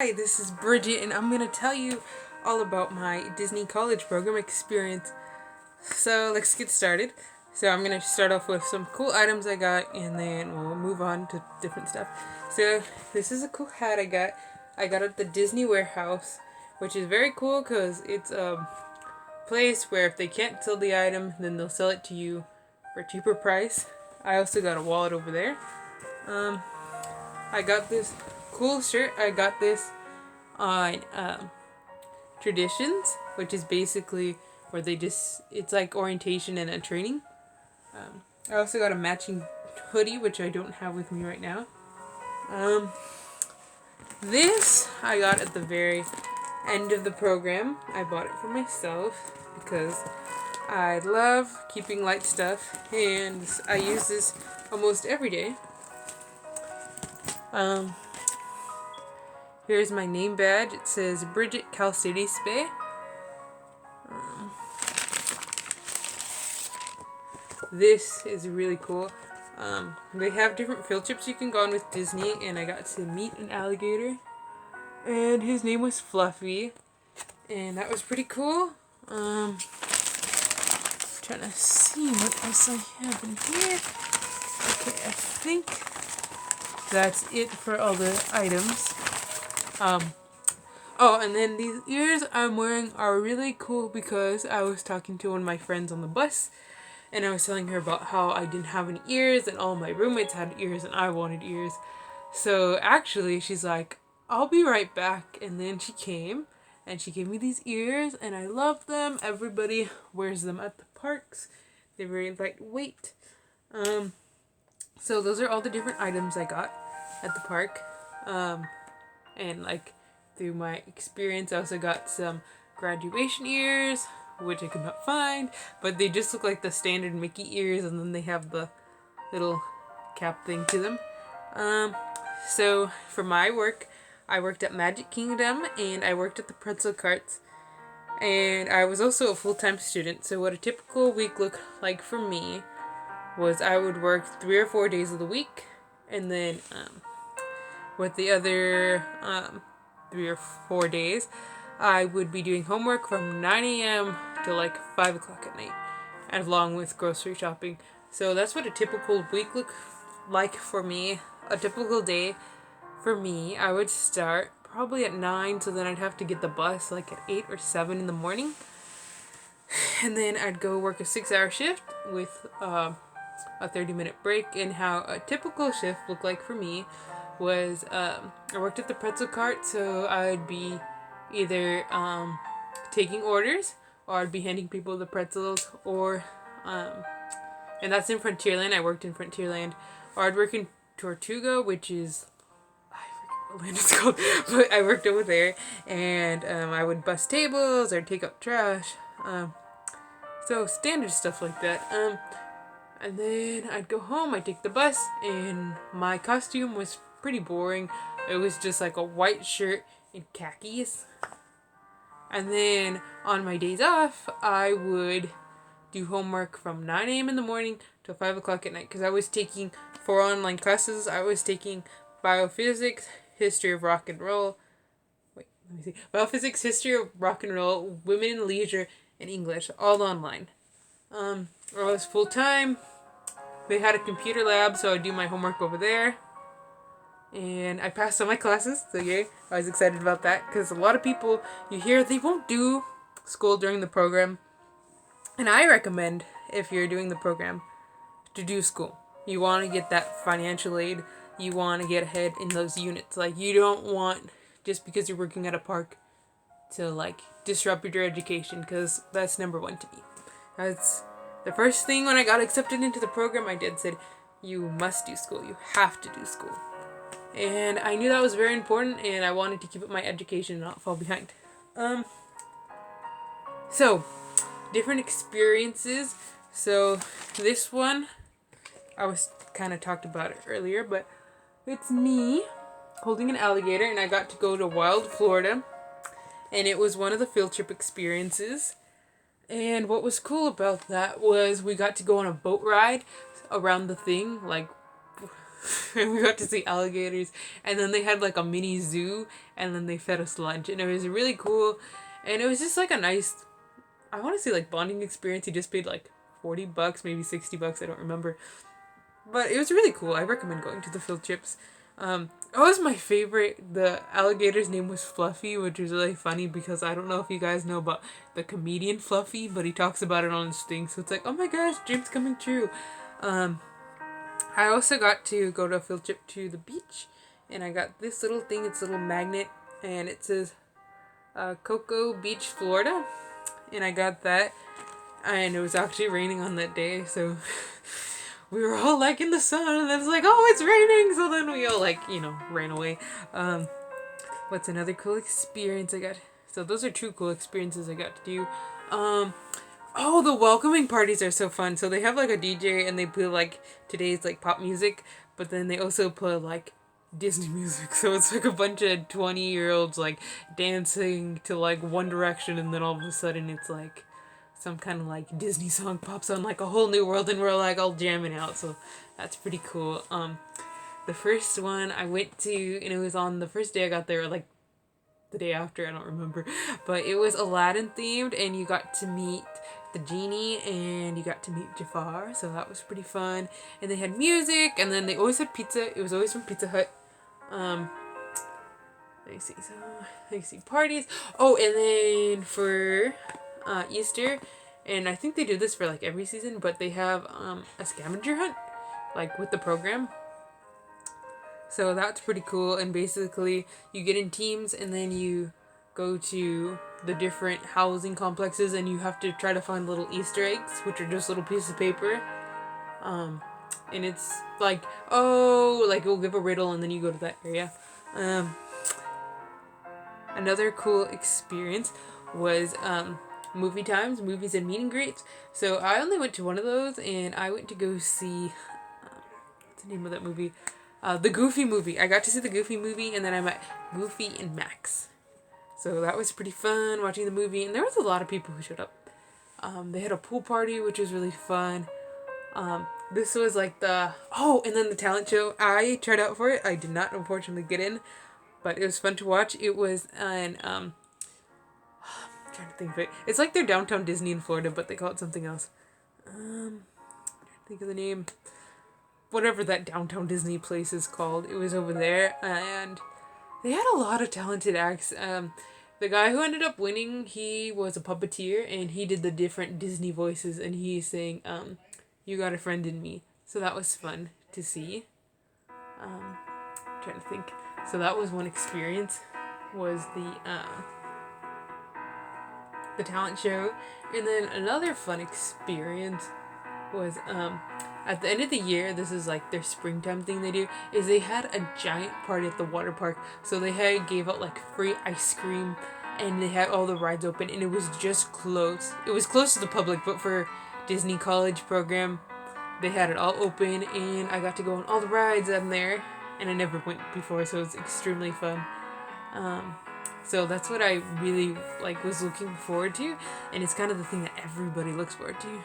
Hi, this is Bridget, and I'm going to tell you all about my Disney college program experience. So let's get started. So I'm going to start off with some cool items I got, and then we'll move on to different stuff. So this is a cool hat I got. I got it at the Disney Warehouse, which is very cool because it's a place where if they can't sell the item, then they'll sell it to you for a cheaper price. I also got a wallet over there. I got this cool shirt. I got this on Traditions, which is basically where it's like orientation and a training. I also got a matching hoodie, which I don't have with me right now. This I got at the very end of the program. I bought it for myself because I love keeping light stuff, and I use this almost every day. Here's my name badge. It says Bridget Cal City Spay. This is really cool. They have different field trips you can go on with Disney, and I got to meet an alligator, and his name was Fluffy, and that was pretty cool. Trying to see what else I have in here. Okay, I think that's it for all the items. Oh, and then these ears I'm wearing are really cool because I was talking to one of my friends on the bus, and I was telling her about how I didn't have any ears and all my roommates had ears and I wanted ears. So actually, she's like, I'll be right back. And then she came and she gave me these ears, and I love them. Everybody wears them at the parks. They're very lightweight. So those are all the different items I got at the park. And like through my experience, I also got some graduation ears, which I could not find, but they just look like the standard Mickey ears, and then they have the little cap thing to them. So for my work, I worked at Magic Kingdom, and I worked at the pretzel carts, and I was also a full-time student. So what a typical week looked like for me was I would work 3 or 4 days of the week, and then with the other 3 or 4 days, I would be doing homework from 9 a.m. to like 5 o'clock at night, along with grocery shopping. So that's what a typical week looked like for me. A typical day for me, I would start probably at 9, so then I'd have to get the bus like at 8 or 7 in the morning. And then I'd go work a 6-hour shift with a 30-minute break. And how a typical shift looked like for me was I worked at the pretzel cart, so I'd be either taking orders, or I'd be handing people the pretzels, or and that's in Frontierland. I worked in Frontierland, or I'd work in Tortuga, which is I forget what land it's called, but I worked over there, and I would bus tables or take up trash, so standard stuff like that. And then I'd go home. I'd take the bus, and my costume was pretty boring. It was just like a white shirt and khakis. And then on my days off, I would do homework from 9 a.m. in the morning to 5 o'clock at night, because I was taking 4 online classes. I was taking biophysics, history of rock and roll. Biophysics, history of rock and roll, women in leisure, and English, all online. I was full time. They had a computer lab, so I'd do my homework over there. And I passed all my classes, so yay. I was excited about that, because a lot of people you hear they won't do school during the program. And I recommend, if you're doing the program, to do school. You want to get that financial aid. You want to get ahead in those units. Like, you don't want, just because you're working at a park, to like disrupt your education, because that's number one to me. That's the first thing when I got accepted into the program. I did said, you must do school. You have to do school. And I knew that was very important, and I wanted to keep up my education and not fall behind. So, different experiences. So, this one, I was kind of talked about it earlier, but it's me holding an alligator, and I got to go to Wild Florida, and it was one of the field trip experiences. And what was cool about that was we got to go on a boat ride around the thing, like and we got to see alligators, and then they had like a mini zoo, and then they fed us lunch, and it was really cool, and it was just like a nice, I want to say like bonding experience. You just paid like $40, maybe $60, I don't remember, but it was really cool. I recommend going to the field trips. It was my favorite. The alligator's name was Fluffy, which was really funny because I don't know if you guys know about the comedian Fluffy, but he talks about it on his thing, so it's like, oh my gosh, dreams coming true. Um, I also got to go to a field trip to the beach, and I got this little thing. It's a little magnet, and it says Cocoa Beach, Florida, and I got that, and it was actually raining on that day, so we were all like in the sun, and I was like, oh, it's raining, so then we all like, ran away. What's another cool experience I got? So those are two cool experiences I got to do. Oh, the welcoming parties are so fun. So they have like a DJ, and they play like today's like pop music, but then they also play like Disney music. So it's like a bunch of 20-year-olds like dancing to like One Direction, and then all of a sudden it's like some kind of like Disney song pops on, like A Whole New World, and we're like all jamming out. So that's pretty cool. The first one I went to, and it was on the first day I got there, or like the day after, I don't remember, but it was Aladdin themed, and you got to meet the genie, and you got to meet Jafar, so that was pretty fun. And they had music, and then they always had pizza. It was always from Pizza Hut. Let me see. So let me see parties. Oh, and then for Easter, and I think they do this for like every season, but they have a scavenger hunt, like with the program. So that's pretty cool. And basically, you get in teams, and then you go to the different housing complexes, and you have to try to find little Easter eggs, which are just little pieces of paper. And it's like, oh, like we'll give a riddle, and then you go to that area. Another cool experience was movie times, movies and meet and greets. So I only went to one of those, and I went to go see, what's the name of that movie? The Goofy movie. I got to see the Goofy movie, and then I met Goofy and Max. So that was pretty fun watching the movie, and there was a lot of people who showed up. They had a pool party, which was really fun. This was like and then the talent show. I tried out for it. I did not unfortunately get in, but it was fun to watch. It was an I'm trying to think of it. It's like their downtown Disney in Florida, but they call it something else. I'm trying to think of the name. Whatever that downtown Disney place is called. It was over there, and they had a lot of talented acts. The guy who ended up winning, he was a puppeteer, and he did the different Disney voices, and he sang You Got a Friend in Me. So that was fun to see. Trying to think. So that was one experience, was the talent show. And then another fun experience was at the end of the year, this is like their springtime thing they do, is they had a giant party at the water park. So they gave out like free ice cream, and they had all the rides open, and it was just close. It was close to the public, but for Disney College program, they had it all open, and I got to go on all the rides on there, and I never went before, so it's extremely fun. So that's what I really was looking forward to, and it's kind of the thing that everybody looks forward to.